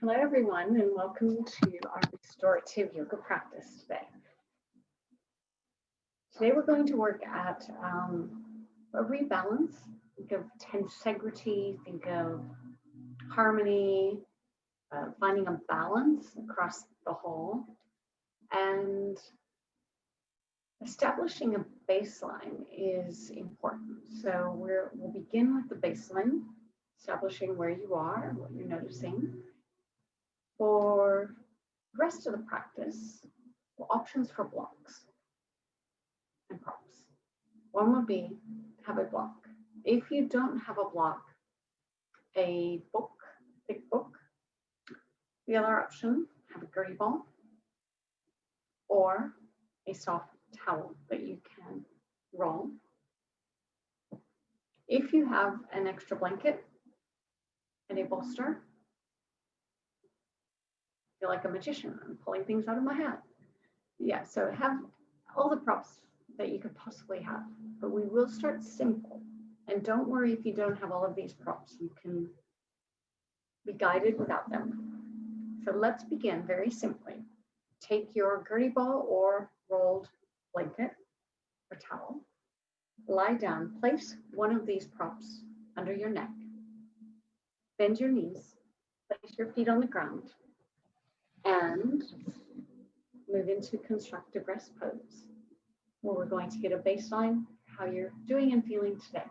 Hello everyone and welcome to our restorative yoga practice today. Today we're going to work at a rebalance. Think of tensegrity, think of harmony, finding a balance across the whole, and establishing a baseline is important. So we'll begin with the baseline, establishing where you are, what you're noticing. For the rest of the practice, options for blocks and props. One would be have a block. If you don't have a block, a book, thick book. The other option, have a gertie ball or a soft towel that you can roll. If you have an extra blanket and a bolster, feel like a magician. I'm pulling things out of my hat. Yeah, so have all the props that you could possibly have, but we will start simple. And don't worry if you don't have all of these props. You can be guided without them. So let's begin very simply. Take your gertie ball or rolled blanket or towel. Lie down. Place one of these props under your neck. Bend your knees. Place your feet on the ground. And move into constructive rest pose, where we're going to get a baseline how you're doing and feeling today.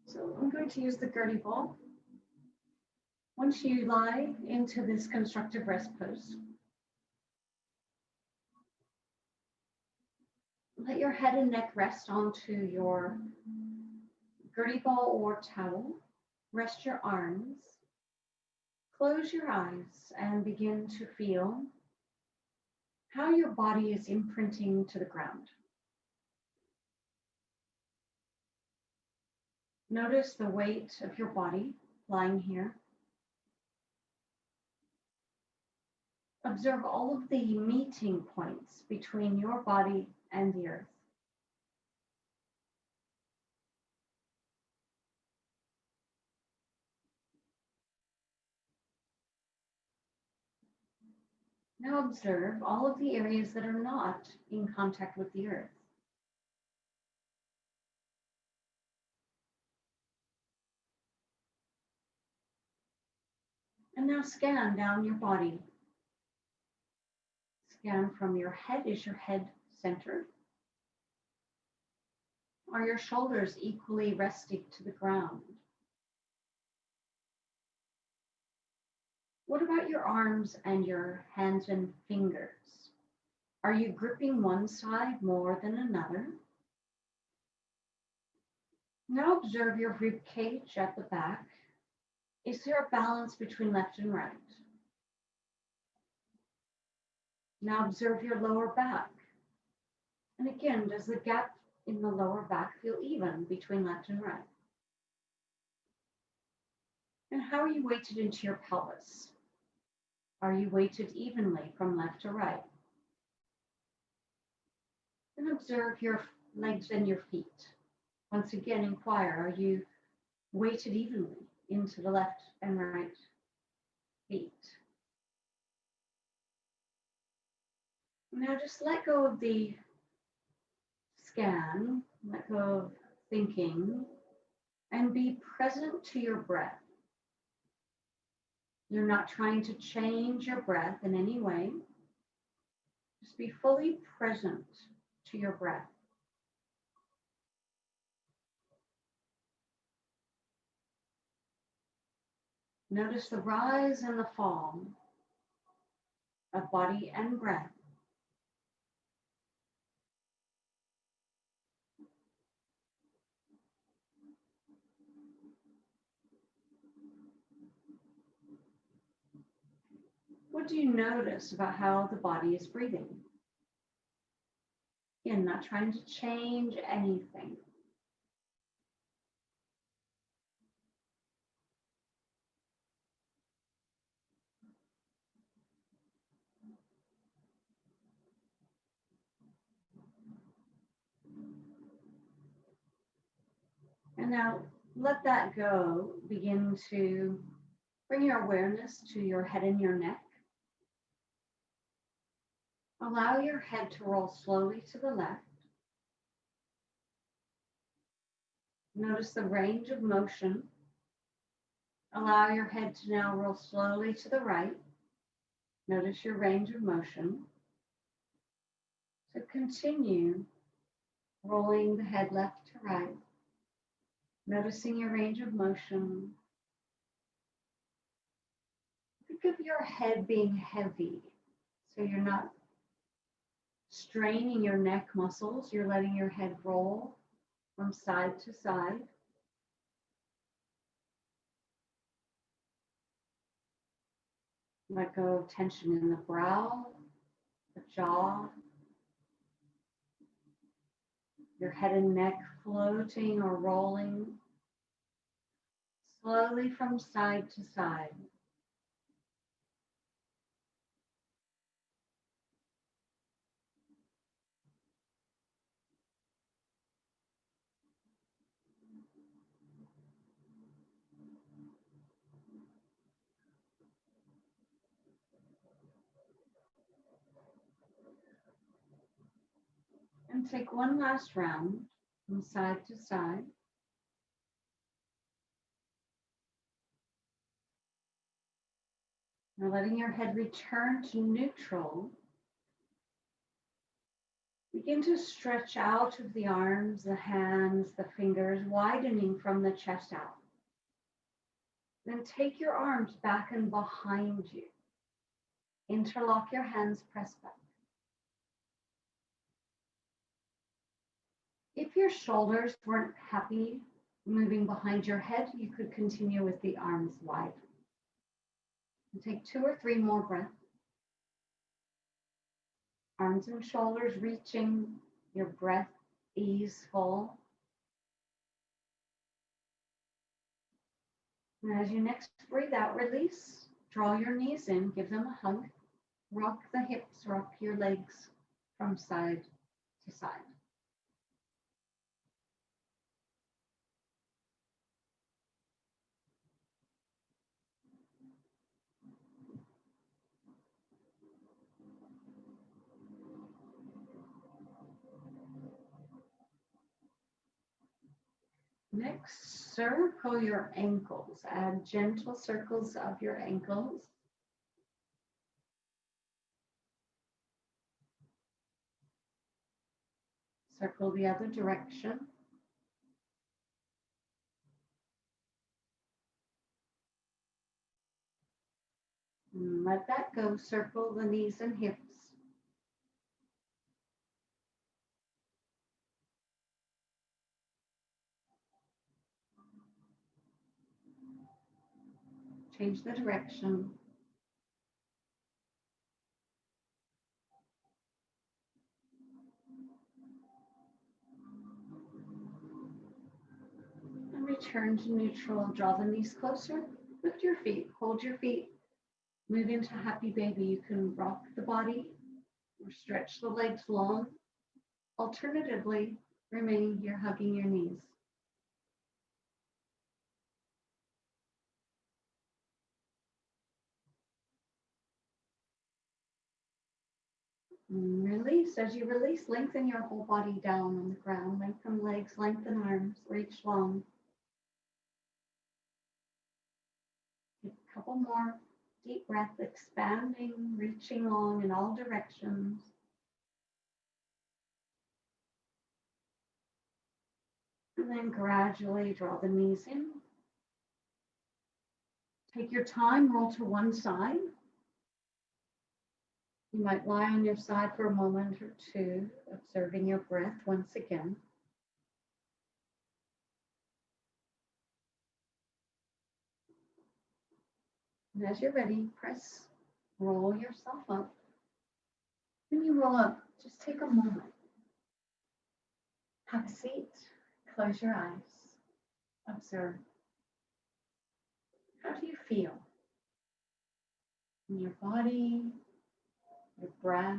So I'm going to use the gertie ball. Once you lie into this constructive rest pose, let your head and neck rest onto your gertie ball or towel. Rest your arms. Close your eyes and begin to feel how your body is imprinting to the ground. Notice the weight of your body lying here. Observe all of the meeting points between your body and the earth. Now observe all of the areas that are not in contact with the earth. And now scan down your body. Scan from your head. Is your head centered? Are your shoulders equally resting to the ground? What about your arms and your hands and fingers? Are you gripping one side more than another? Now observe your rib cage at the back. Is there a balance between left and right? Now observe your lower back. And again, does the gap in the lower back feel even between left and right? And how are you weighted into your pelvis? Are you weighted evenly from left to right? And observe your legs and your feet. Once again, inquire, are you weighted evenly into the left and right feet? Now just let go of the scan, let go of thinking, and be present to your breath. You're not trying to change your breath in any way. Just be fully present to your breath. Notice the rise and the fall of body and breath. What do you notice about how the body is breathing? Again, not trying to change anything. now let that go. Begin to bring your awareness to your head and your neck. Allow your head to roll slowly to the left. Notice the range of motion. Allow your head to now roll slowly to the right. Notice your range of motion. So continue rolling the head left to right. Noticing your range of motion. Think of your head being heavy, so you're not straining your neck muscles. You're letting your head roll from side to side. Let go of tension in the brow, the jaw, your head and neck floating or rolling slowly from side to side. And take one last round from side to side. Now letting your head return to neutral. Begin to stretch out of the arms, the hands, the fingers, widening from the chest out. Then take your arms back and behind you. Interlock your hands, press back. If your shoulders weren't happy moving behind your head, you could continue with the arms wide. And take 2 or 3 more breaths. Arms and shoulders reaching, your breath easeful. And as you next breathe out, release. Draw your knees in, give them a hug. Rock the hips, rock your legs from side to side. Next, circle your ankles. Add gentle circles of your ankles. Circle the other direction. And let that go. Circle the knees and hips. Change the direction. And return to neutral. Draw the knees closer. Lift your feet. Hold your feet. Move into happy baby. You can rock the body or stretch the legs long. Alternatively, remain here hugging your knees. And release. As you release, lengthen your whole body down on the ground. Lengthen legs, lengthen arms, reach long. Take a couple more deep breaths, expanding, reaching long in all directions. And then gradually draw the knees in. Take your time, roll to one side. You might lie on your side for a moment or two, observing your breath once again. And as you're ready, roll yourself up. When you roll up, just take a moment. Have a seat, close your eyes, observe. How do you feel? In your body, your breath,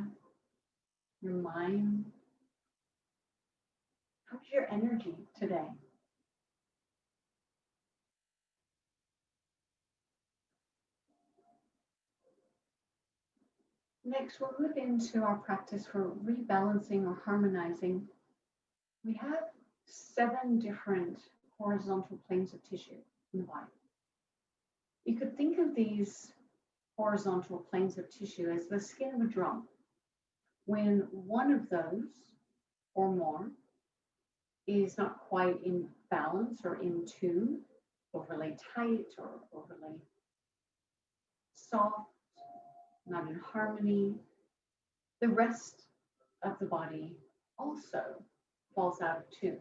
your mind? How's your energy today? Next, we'll move into our practice for rebalancing or harmonizing. We have 7 different horizontal planes of tissue in the body. You could think of these horizontal planes of tissue as the skin of a drum. When one of those or more is not quite in balance or in tune, overly tight or overly soft, not in harmony, the rest of the body also falls out of tune.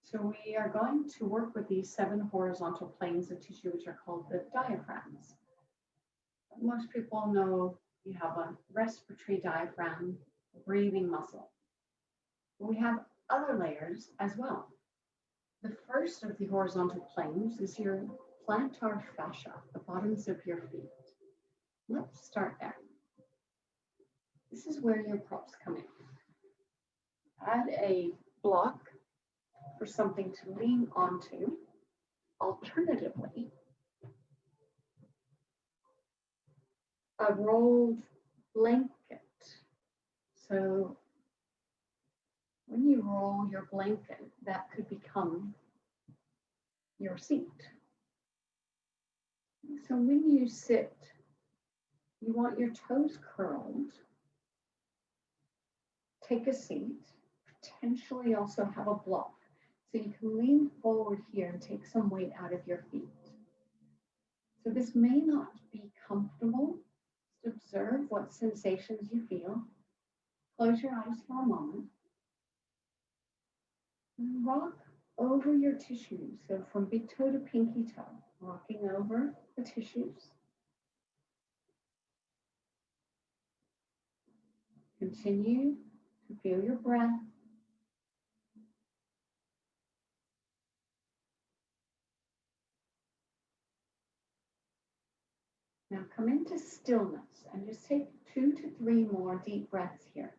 So we are going to work with these 7 horizontal planes of tissue, which are called the diaphragms. Most people know you have a respiratory diaphragm, a breathing muscle. We have other layers as well. The first of the horizontal planes is your plantar fascia, the bottoms of your feet. Let's start there. This is where your props come in. Add a block for something to lean onto. Alternatively, a rolled blanket. So when you roll your blanket, that could become your seat. So when you sit, you want your toes curled. Take a seat, potentially also have a block. So you can lean forward here and take some weight out of your feet. So this may not be comfortable. Just observe what sensations you feel. Close your eyes for a moment. And rock over your tissues. So from big toe to pinky toe, rocking over the tissues. Continue to feel your breath. Now come into stillness and just take 2 to 3 more deep breaths here.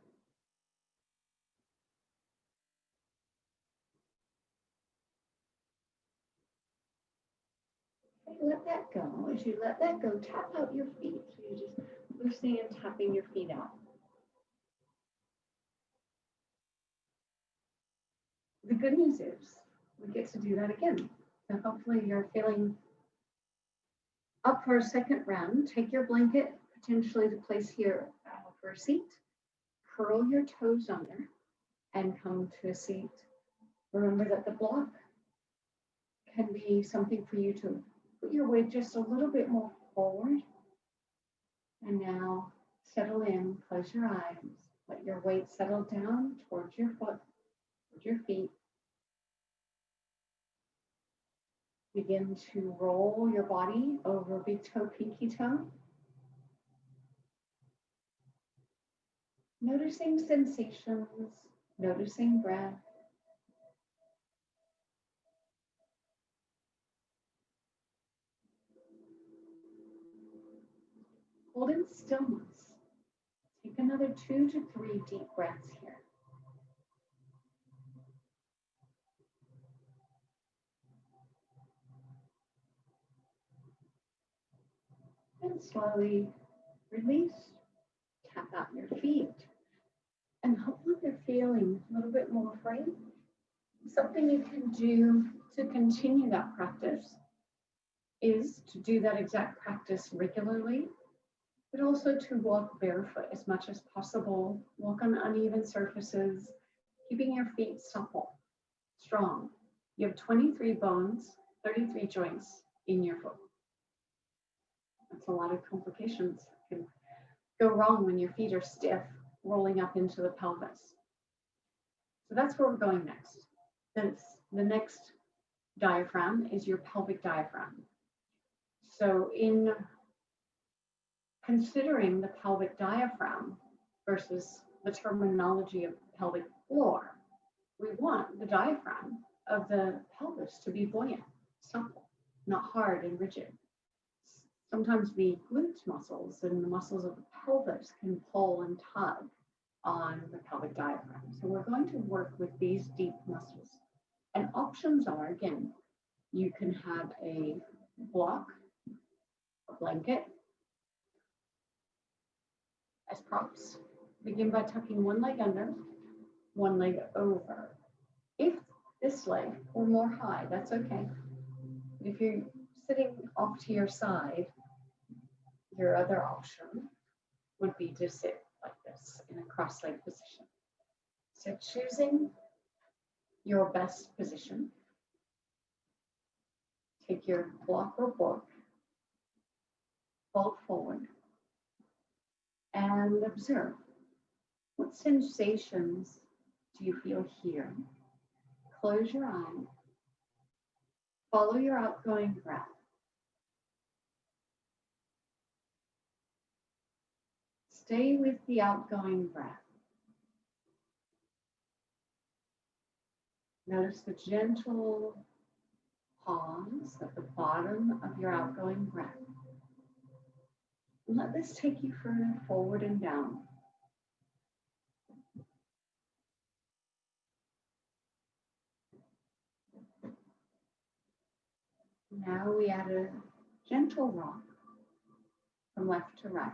Okay, let that go. As you let that go, tap out your feet. So you're just loosening and tapping your feet out. The good news is we get to do that again. So hopefully you're feeling up for a second round. Take your blanket potentially to place here for a seat. Curl your toes under and come to a seat. Remember that the block can be something for you to put your weight just a little bit more forward. And now settle in, close your eyes, let your weight settle down towards your foot, towards your feet. Begin to roll your body over big toe, pinky toe. Noticing sensations, noticing breath. Hold in stillness. Take another 2 to 3 deep breaths here. And slowly release, tap out your feet. And hopefully you're feeling a little bit more free. Something you can do to continue that practice is to do that exact practice regularly, but also to walk barefoot as much as possible, walk on uneven surfaces, keeping your feet supple, strong. You have 23 bones, 33 joints in your foot. That's a lot of complications. It can go wrong when your feet are stiff, rolling up into the pelvis. So that's where we're going next. The next diaphragm is your pelvic diaphragm. So in considering the pelvic diaphragm versus the terminology of pelvic floor, we want the diaphragm of the pelvis to be buoyant, supple, not hard and rigid. Sometimes the glute muscles and the muscles of the pelvis can pull and tug on the pelvic diaphragm. So we're going to work with these deep muscles. And options are, again, you can have a block, a blanket, as props. Begin by tucking one leg under, one leg over. If this leg or more high, that's okay. If you're sitting off to your side, your other option would be to sit like this in a cross-legged position. So choosing your best position, take your block or book, fold forward, and observe. What sensations do you feel here? Close your eyes. Follow your outgoing breath. Stay with the outgoing breath. Notice the gentle pause at the bottom of your outgoing breath. And let this take you further forward and down. Now we add a gentle rock from left to right.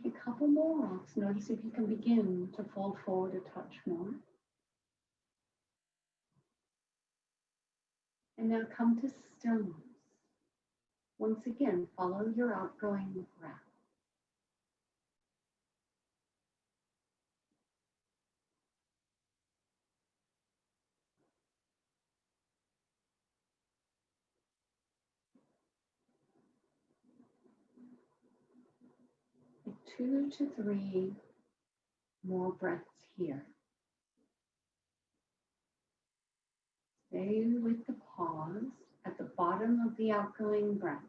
Take a couple more rocks. Notice if you can begin to fold forward a touch more. And now come to stillness. Once again, follow your outgoing breath. Take 2 to 3 more breaths here. Stay with the pause at the bottom of the outgoing breath.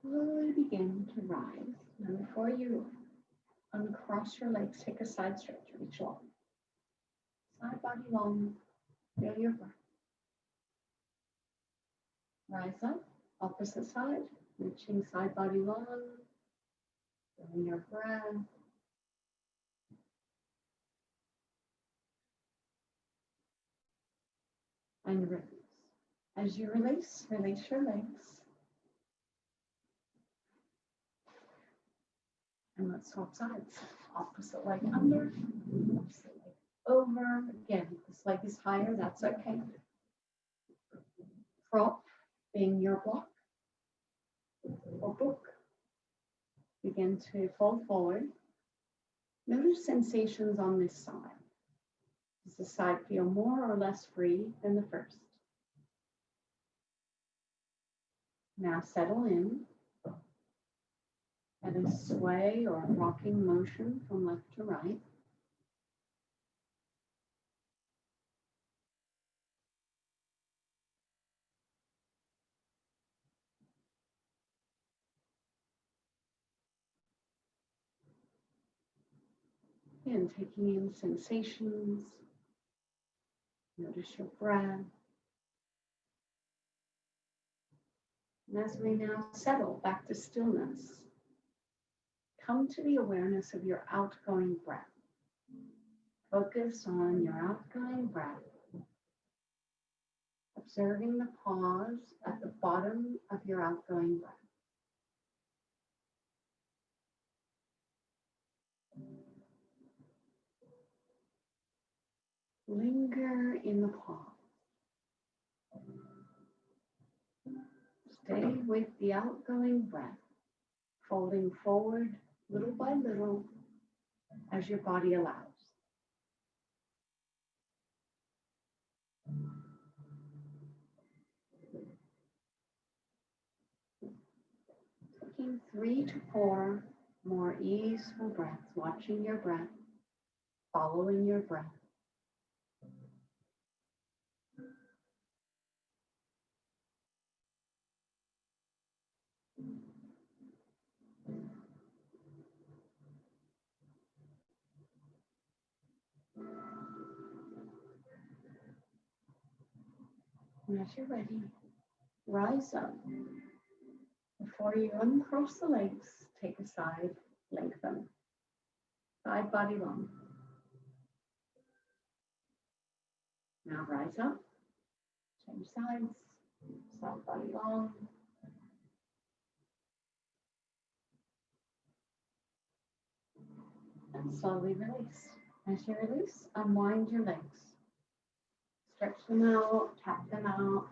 Slowly begin to rise. Now before you uncross your legs, take a side stretch, reach long. Side body long, feel your breath. Rise up, opposite side, reaching side body long, feeling your breath. And release. As you release, release your legs. And let's swap sides. Opposite leg under, opposite leg over. Again, if this leg is higher, that's okay. Prop being your block or book. Begin to fold forward. Notice sensations on this side. Does the side feel more or less free than the first? Now settle in at a sway or a rocking motion from left to right. And taking in sensations. Notice your breath. And as we now settle back to stillness, come to the awareness of your outgoing breath. Focus on your outgoing breath, observing the pause at the bottom of your outgoing breath. Linger in the pause. Stay with the outgoing breath, folding forward little by little as your body allows. Taking 3 to 4 more easeful breaths, watching your breath, following your breath. And as you're ready, rise up. Before you uncross the legs, take a side lengthen. Side body long. Now rise up. Change sides. Side body long. And slowly release. As you release, unwind your legs. Stretch them out, tap them out.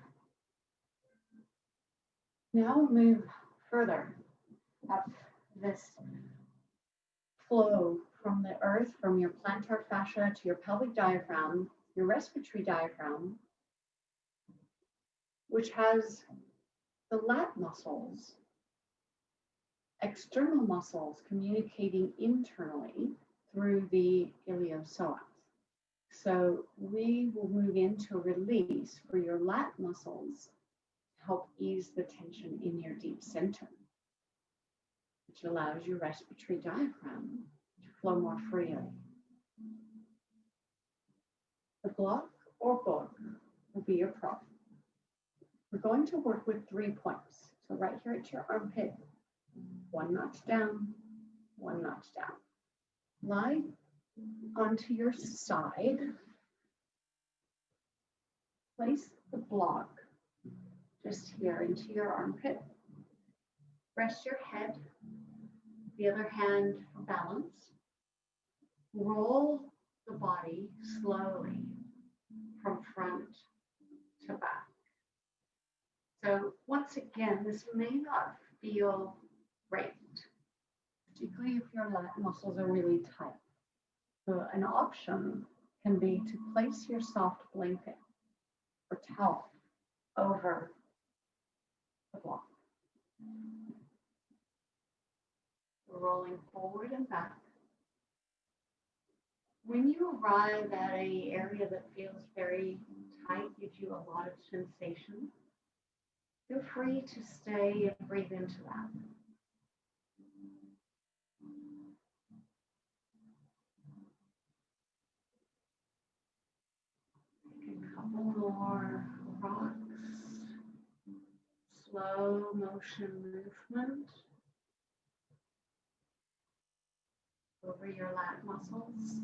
Now move further up this flow from the earth, from your plantar fascia to your pelvic diaphragm, your respiratory diaphragm, which has the lat muscles, external muscles communicating internally through the iliopsoas. So we will move into a release for your lat muscles to help ease the tension in your deep center, which allows your respiratory diaphragm to flow more freely. The block or book will be your prop. We're going to work with 3 points. So right here at your armpit, 1 notch down, 1 notch down. Lie onto your side. Place the block just here into your armpit. Rest your head, the other hand for balance. Roll the body slowly from front to back. So once again, this may not feel great, particularly if your lat muscles are really tight. So an option can be to place your soft blanket or towel over the block. We're rolling forward and back. When you arrive at an area that feels very tight, gives you a lot of sensation, feel free to stay and breathe into that. Take a couple more rocks. Slow motion movement over your lat muscles.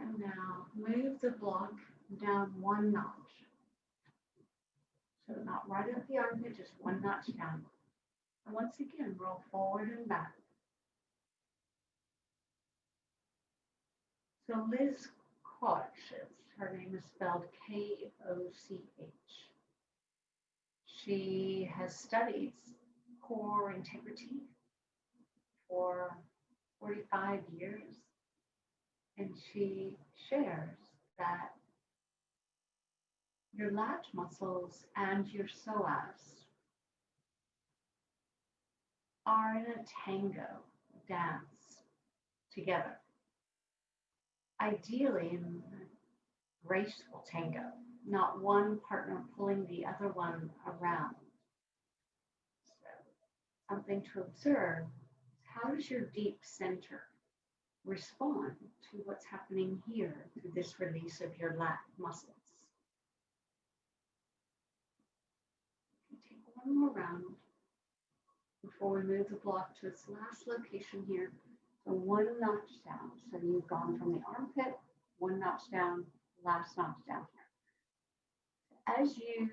And now move the block down 1 notch. So not right at the armpit, just 1 notch down. And once again, roll forward and back. So Liz Koch, her name is spelled Koch. She has studied core integrity for 45 years. And she shares that your lat muscles and your psoas are in a tango dance together. Ideally in a graceful tango, not one partner pulling the other one around. So, something to observe is how does your deep center respond to what's happening here through this release of your lat muscles. Take 1 more round before we move the block to its last location here. So 1 notch down. So you've gone from the armpit, 1 notch down, last notch down here. As you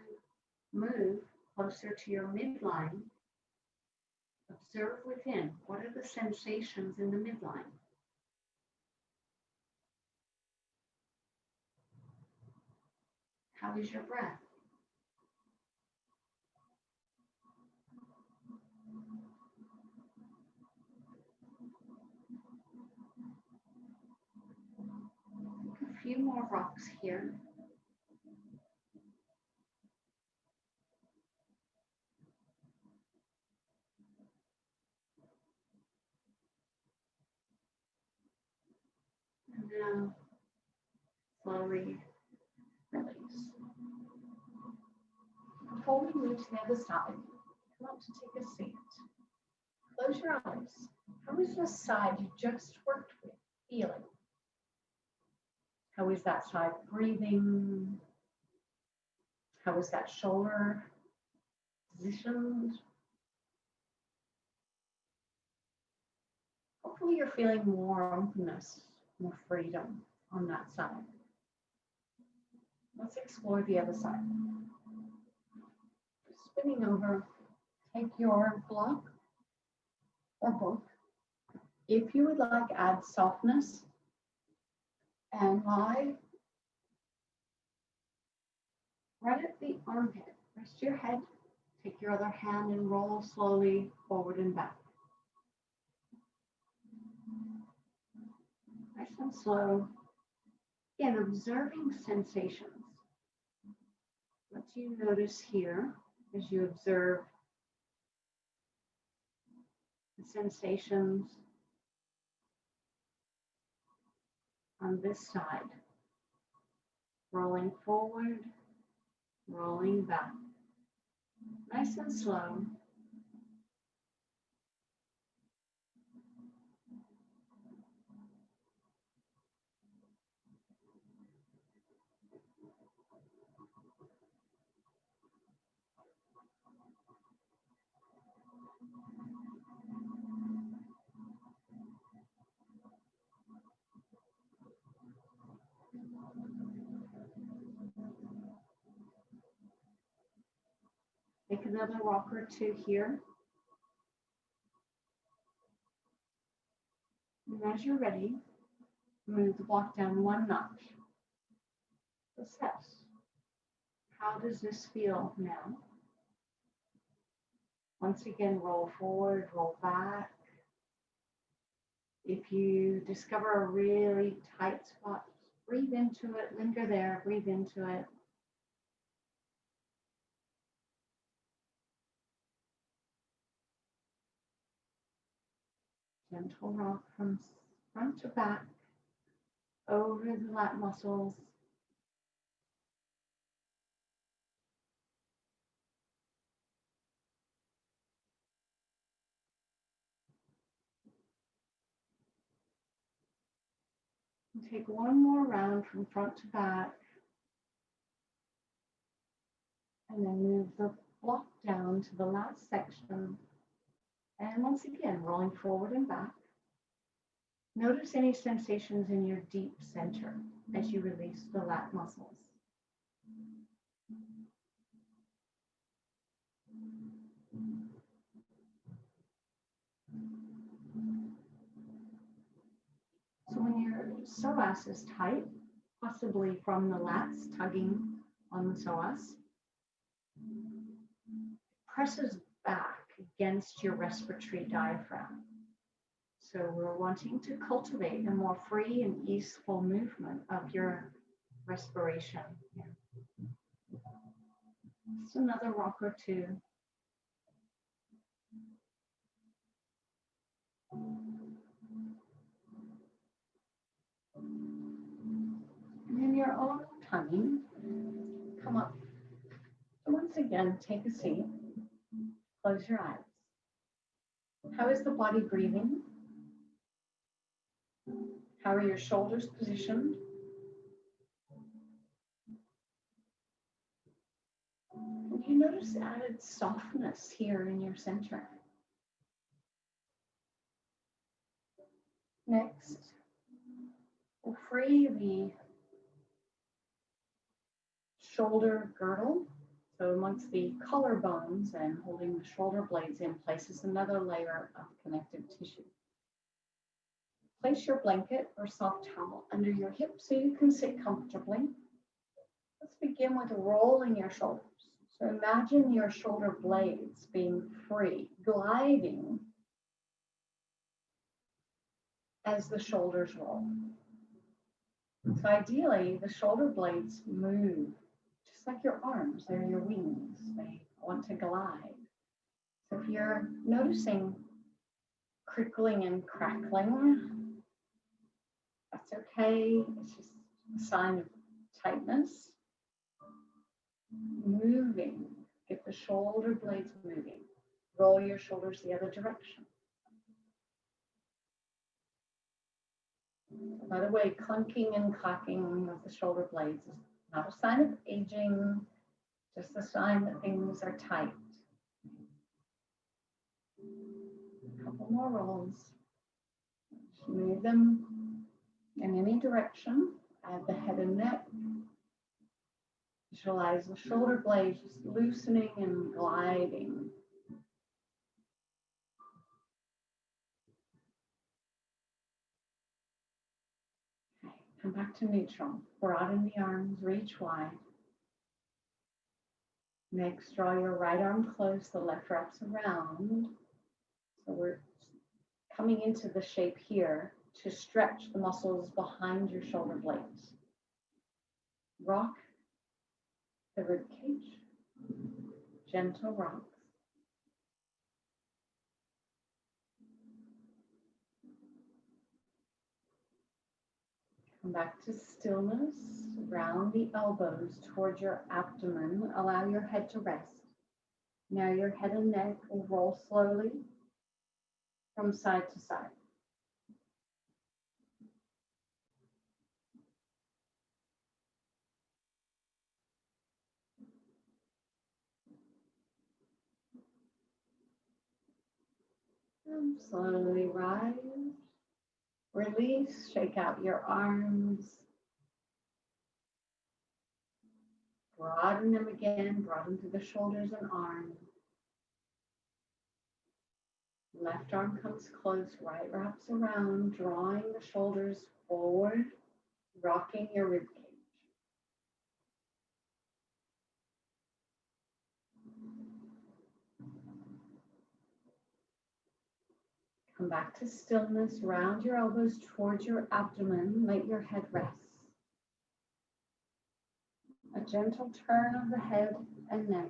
move closer to your midline, observe within. What are the sensations in the midline? How is your breath? A few more rocks here. And now slowly release. Before we move to the other side, I want to take a seat. Close your eyes. How is the side you just worked with feeling? How is that side breathing? How is that shoulder positioned? Hopefully you're feeling more openness, more freedom on that side. Let's explore the other side. Spinning over, take your block or book. If you would like, add softness and lie right at the armpit. Rest your head. Take your other hand and roll slowly forward and back. Nice and slow. Again, observing sensations. What do you notice here as you observe the sensations on this side? Rolling forward, rolling back. Nice and slow. Take another rock or two here. And as you're ready, move the block down one notch. Assess. How does this feel now? Once again, roll forward, roll back. If you discover a really tight spot, breathe into it, linger there, breathe into it. Gentle rock from front to back, over the lat muscles. And take one more round from front to back. And then move the block down to the last section. And once again, rolling forward and back. Notice any sensations in your deep center as you release the lat muscles. So when your psoas is tight, possibly from the lats tugging on the psoas, presses back against your respiratory diaphragm. So we're wanting to cultivate a more free and easeful movement of your respiration. Just another rock or two. And in your own timing, come up. So once again, take a seat. Close your eyes. How is the body breathing? How are your shoulders positioned? And you notice added softness here in your center. Next, we'll free the shoulder girdle. So amongst the collarbones and holding the shoulder blades in place is another layer of connective tissue. Place your blanket or soft towel under your hips so you can sit comfortably. Let's begin with rolling your shoulders. So imagine your shoulder blades being free, gliding as the shoulders roll. So ideally, the shoulder blades move just like your arms. They're your wings. They want to glide. So if you're noticing crickling and crackling, that's okay. It's just a sign of tightness. Moving. Get the shoulder blades moving. Roll your shoulders the other direction. By the way, clunking and cocking of the shoulder blades is not a sign of aging, just a sign that things are tight. A couple more rolls. Move them in any direction. Add the head and neck. Visualize the shoulder blades just loosening and gliding. Okay, come back to neutral. Broaden the arms, reach wide. Next, draw your right arm close, the left wraps around. So we're coming into the shape here to stretch the muscles behind your shoulder blades. Rock the rib cage, gentle rocks. Come back to stillness. Round the elbows towards your abdomen. Allow your head to rest. Now your head and neck will roll slowly from side to side. And slowly rise. Release, shake out your arms. Broaden them again, broaden through the shoulders and arms. Left arm comes close, right wraps around, drawing the shoulders forward, rocking your rib cage. Come back to stillness, round your elbows towards your abdomen, let your head rest. A gentle turn of the head and neck.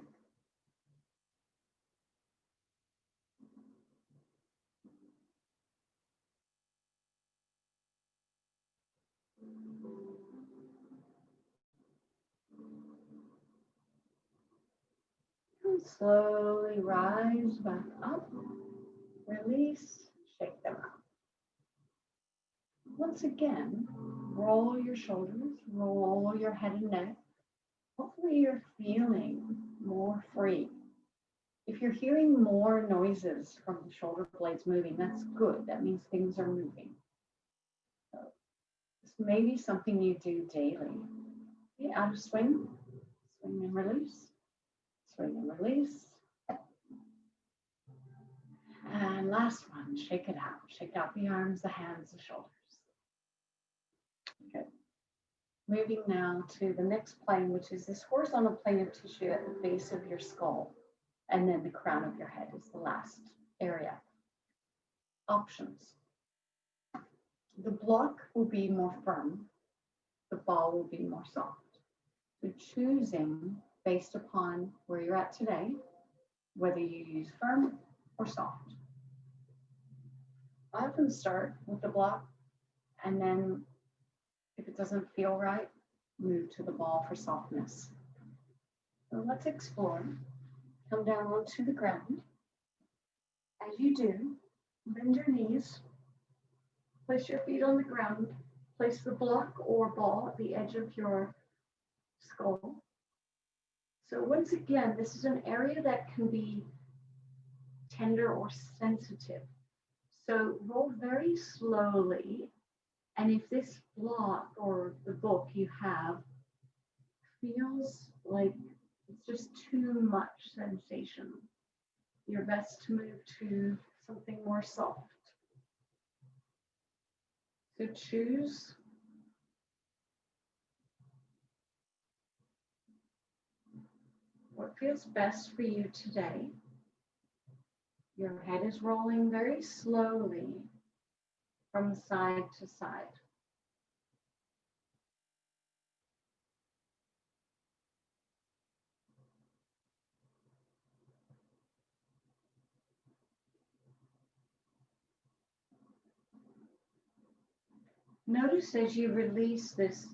And slowly rise back up, release, shake them out. Once again, roll your shoulders, roll your head and neck. Hopefully you're feeling more free. If you're hearing more noises from the shoulder blades moving, that's good. That means things are moving. So this may be something you do daily. Okay, out of swing, swing and release, swing and release. And last one, shake it out. Shake out the arms, the hands, the shoulders. Okay. Moving now to the next plane, which is this horizontal plane of tissue at the base of your skull. And then the crown of your head is the last area. Options. The block will be more firm. The ball will be more soft. So choosing based upon where you're at today, whether you use firm or soft. I often start with the block, and then if it doesn't feel right, move to the ball for softness. So let's explore. Come down onto the ground. As you do, bend your knees, place your feet on the ground, place the block or ball at the edge of your skull. So once again, this is an area that can be tender or sensitive. So roll very slowly, and if this block or the book you have feels like it's just too much sensation, you're best to move to something more soft. So choose what feels best for you today. Your head is rolling very slowly from side to side. Notice as you release this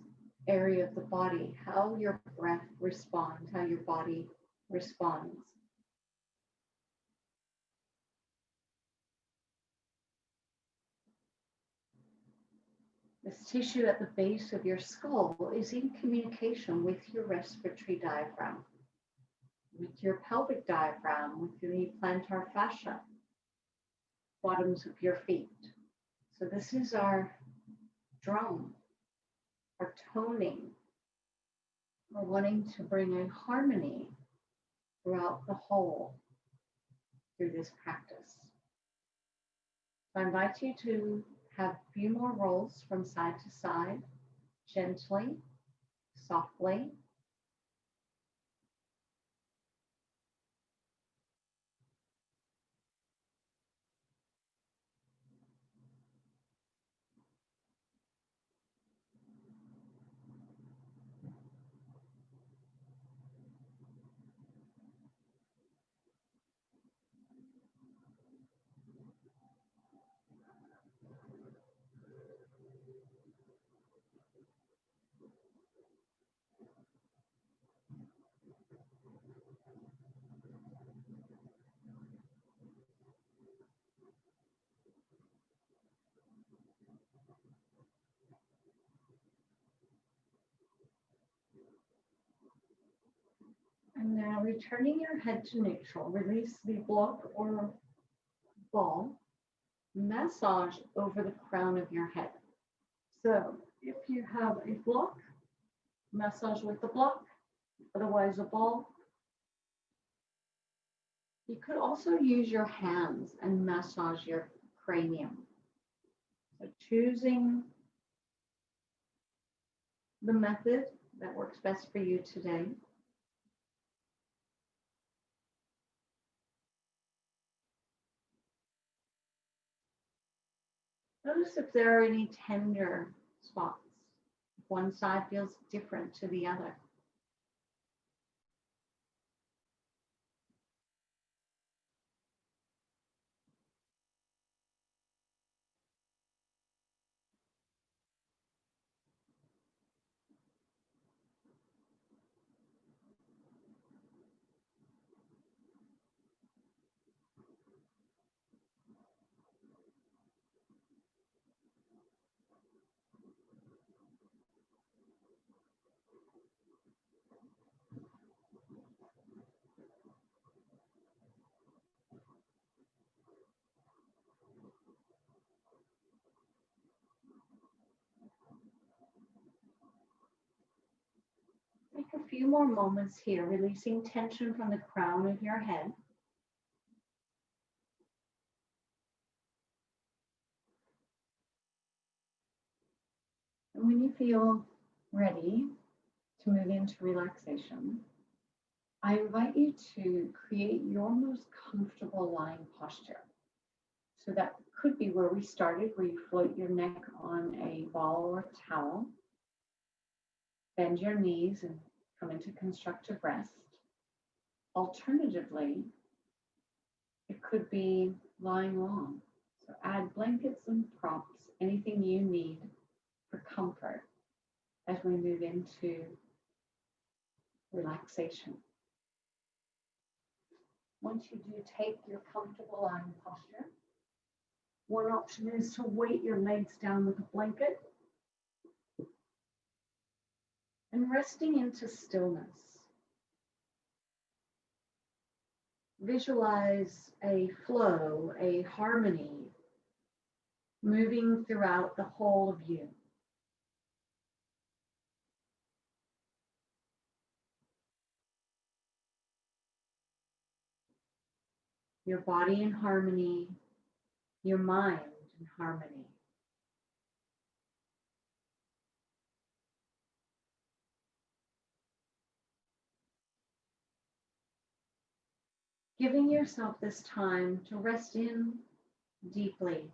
area of the body, how your breath responds, how your body responds. This tissue at the base of your skull is in communication with your respiratory diaphragm, with your pelvic diaphragm, with the plantar fascia, bottoms of your feet. So this is our drum, our toning. We're wanting to bring a harmony throughout the whole through this practice. So I invite you to have a few more rolls from side to side, gently, softly. And now returning your head to neutral, release the block or ball, massage over the crown of your head. So if you have a block, massage with the block, otherwise a ball. You could also use your hands and massage your cranium. So choosing the method that works best for you today. Notice if there are any tender spots. If one side feels different to the other. Take a few more moments here, releasing tension from the crown of your head. And when you feel ready to move into relaxation, I invite you to create your most comfortable lying posture. So that could be where we started, where you float your neck on a ball or towel, bend your knees and come into constructive rest. Alternatively, it could be lying long. So add blankets and props, anything you need for comfort as we move into relaxation. Once you do take your comfortable lying posture, one option is to weight your legs down with a blanket and resting into stillness. Visualize a flow, a harmony moving throughout the whole of you. Your body in harmony, your mind in harmony. Giving yourself this time to rest in deeply.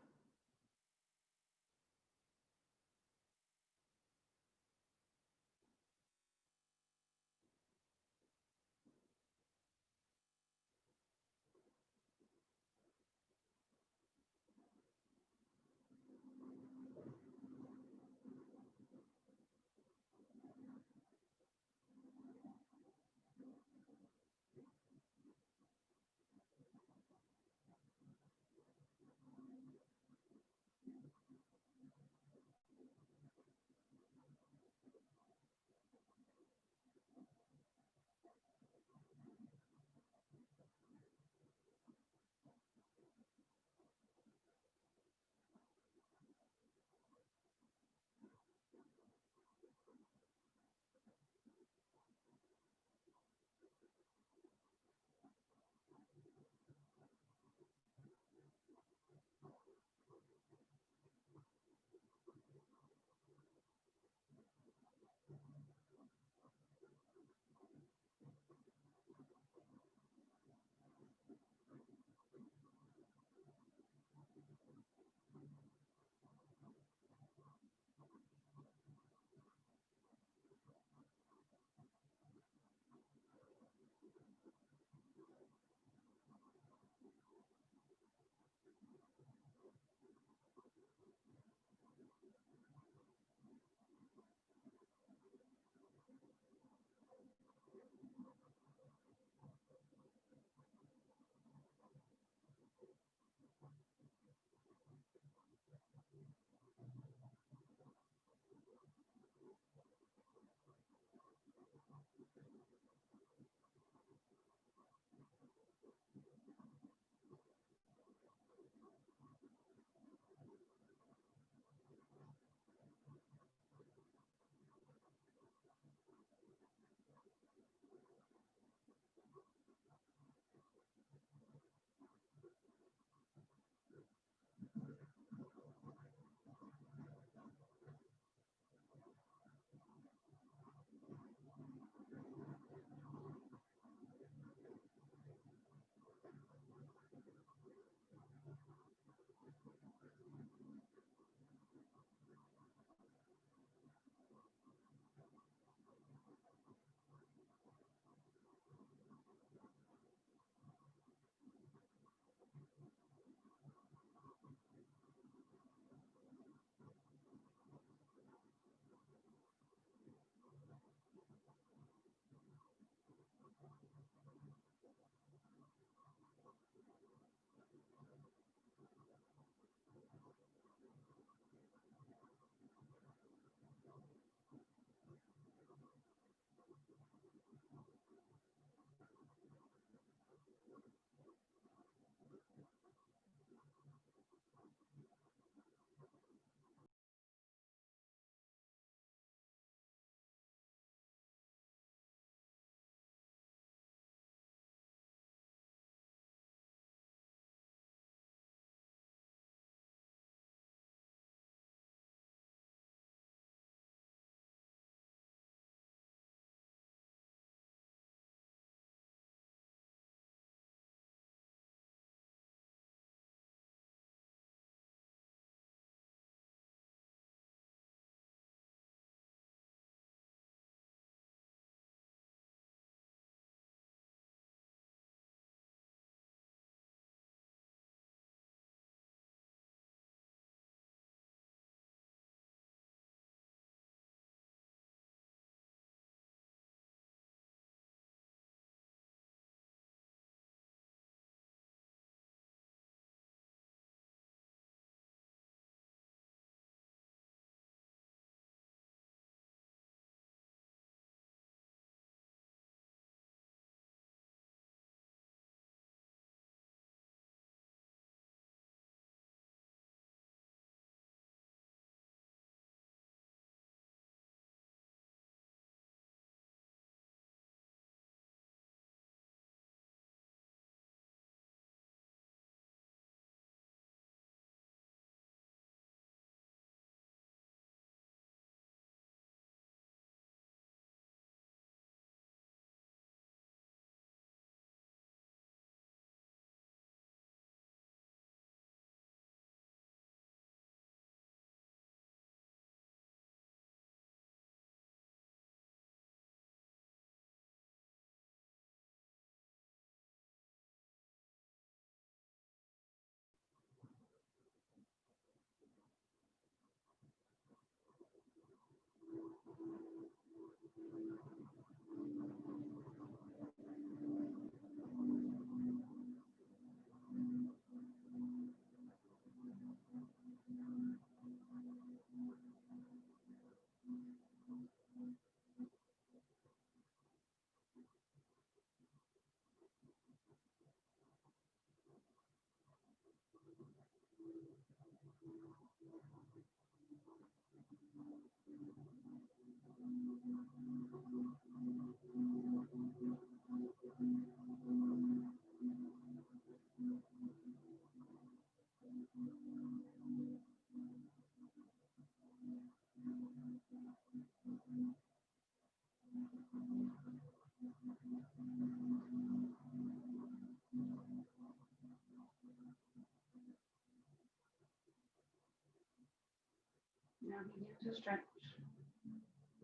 Now begin to stretch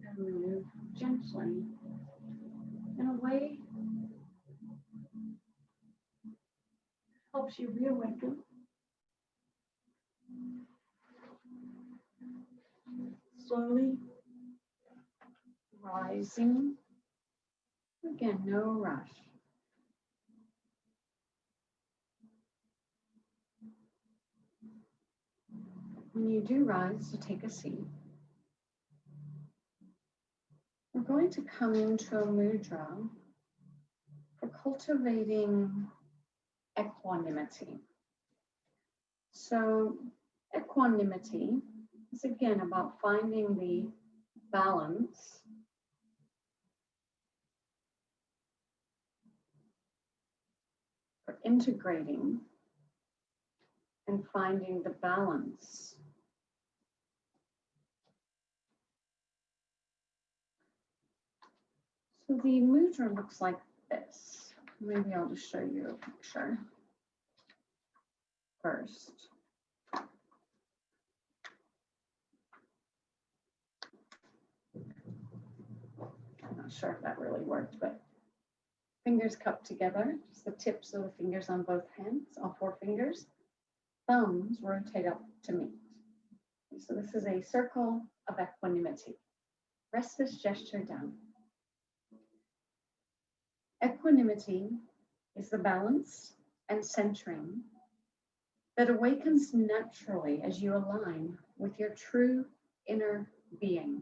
and move gently in a way that helps you reawaken Slowly rising. Again, no rush. When you do rise to take a seat, we're going to come into a mudra for cultivating equanimity. So equanimity is again about finding the balance or integrating and finding the balance so the mudra looks like this. Maybe I'll just show you a picture first. I'm not sure if that really worked, but fingers cupped together, just the tips of the fingers on both hands, all 4 fingers. Thumbs rotate up to meet. So this is a circle of equanimity. Press this gesture down. Equanimity is the balance and centering that awakens naturally as you align with your true inner being.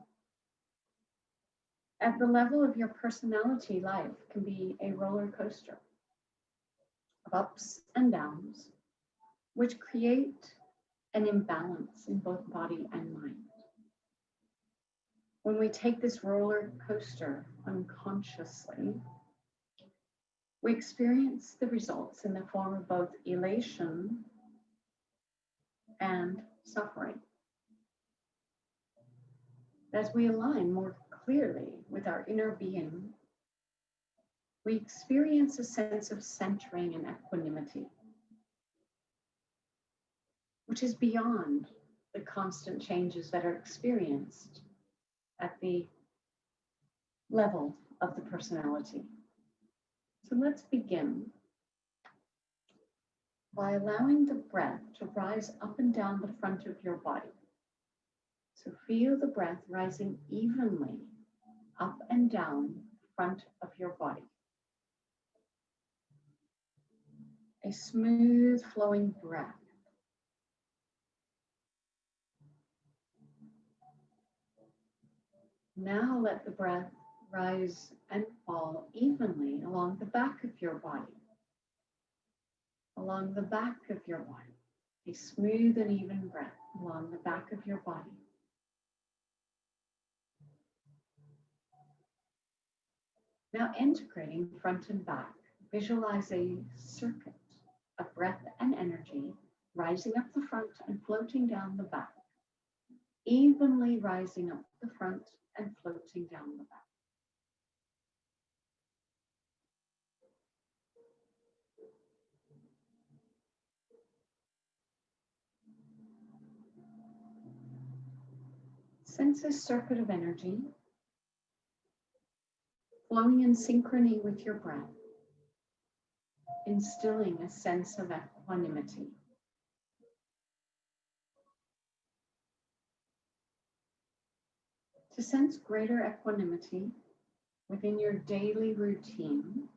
At the level of your personality, life can be a roller coaster of ups and downs, which create an imbalance in both body and mind. When we take this roller coaster unconsciously, we experience the results in the form of both elation and suffering. As we align more clearly with our inner being, we experience a sense of centering and equanimity, which is beyond the constant changes that are experienced at the level of the personality. So let's begin by allowing the breath to rise up and down the front of your body. So feel the breath rising evenly up and down the front of your body. A smooth flowing breath. Now let the breath rise and fall evenly along the back of your body. Along the back of your body. A smooth and even breath along the back of your body. Now integrating front and back, visualize a circuit of breath and energy rising up the front and floating down the back, evenly rising up the front and floating down the back. Sense a circuit of energy flowing in synchrony with your breath, instilling a sense of equanimity. To sense greater equanimity within your daily routine,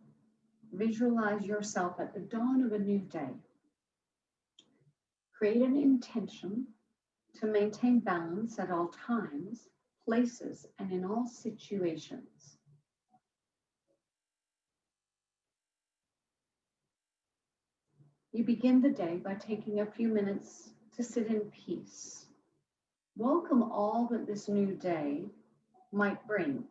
visualize yourself at the dawn of a new day. Create an intention to maintain balance at all times, places, and in all situations. You begin the day by taking a few minutes to sit in peace. Welcome all that this new day might bring,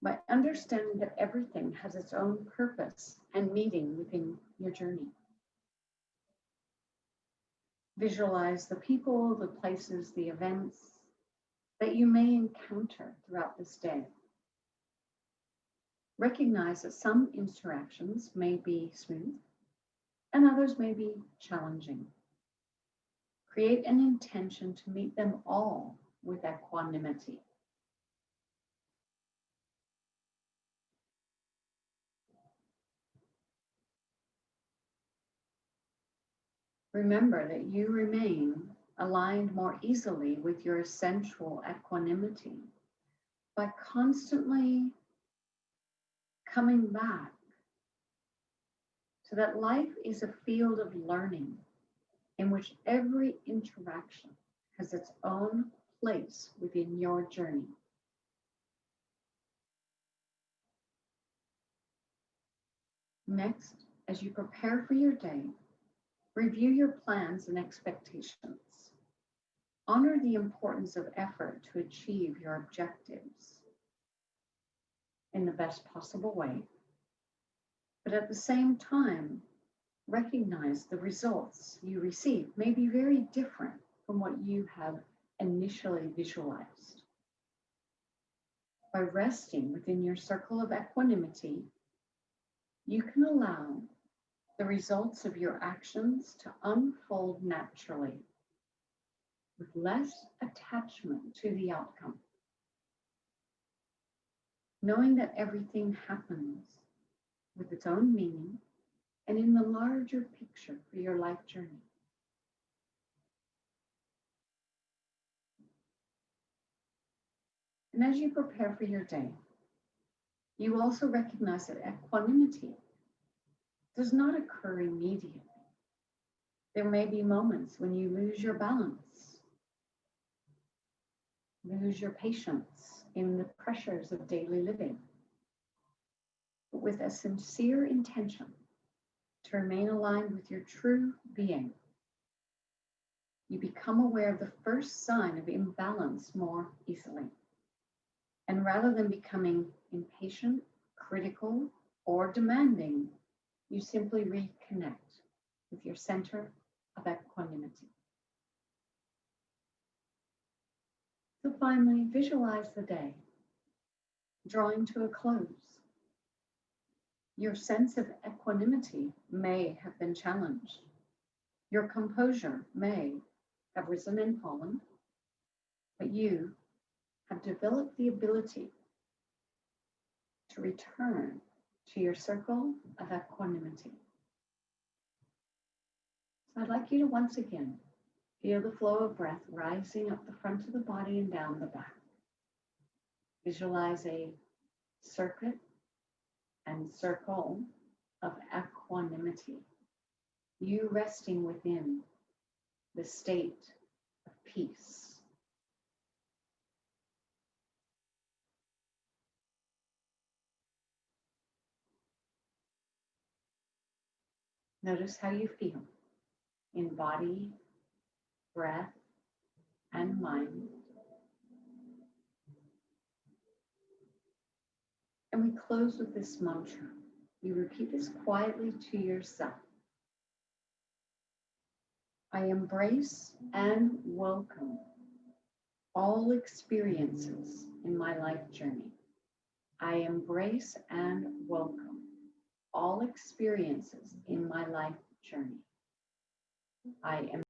by understanding that everything has its own purpose and meaning within your journey. Visualize the people, the places, the events that you may encounter throughout this day. Recognize that some interactions may be smooth and others may be challenging. Create an intention to meet them all with equanimity. Remember that you remain aligned more easily with your essential equanimity by constantly coming back so that life is a field of learning in which every interaction has its own place within your journey. Next, as you prepare for your day, review your plans and expectations. Honor the importance of effort to achieve your objectives in the best possible way, but at the same time, recognize the results you receive may be very different from what you have initially visualized. By resting within your circle of equanimity, you can allow the results of your actions to unfold naturally with less attachment to the outcome, knowing that everything happens with its own meaning and in the larger picture for your life journey. And as you prepare for your day, you also recognize that equanimity does not occur immediately. There may be moments when you lose your balance, lose your patience in the pressures of daily living. But with a sincere intention to remain aligned with your true being, you become aware of the first sign of imbalance more easily. And rather than becoming impatient, critical, or demanding, you simply reconnect with your center of equanimity. So finally, visualize the day drawing to a close. Your sense of equanimity may have been challenged. Your composure may have risen and fallen, but you have developed the ability to return to your circle of equanimity. So I'd like you to once again feel the flow of breath rising up the front of the body and down the back. Visualize a circuit and circle of equanimity, you resting within the state of peace. Notice how you feel in body, breath, and mind. And we close with this mantra. You repeat this quietly to yourself. I embrace and welcome all experiences in my life journey. I embrace and welcome all experiences in my life journey. I am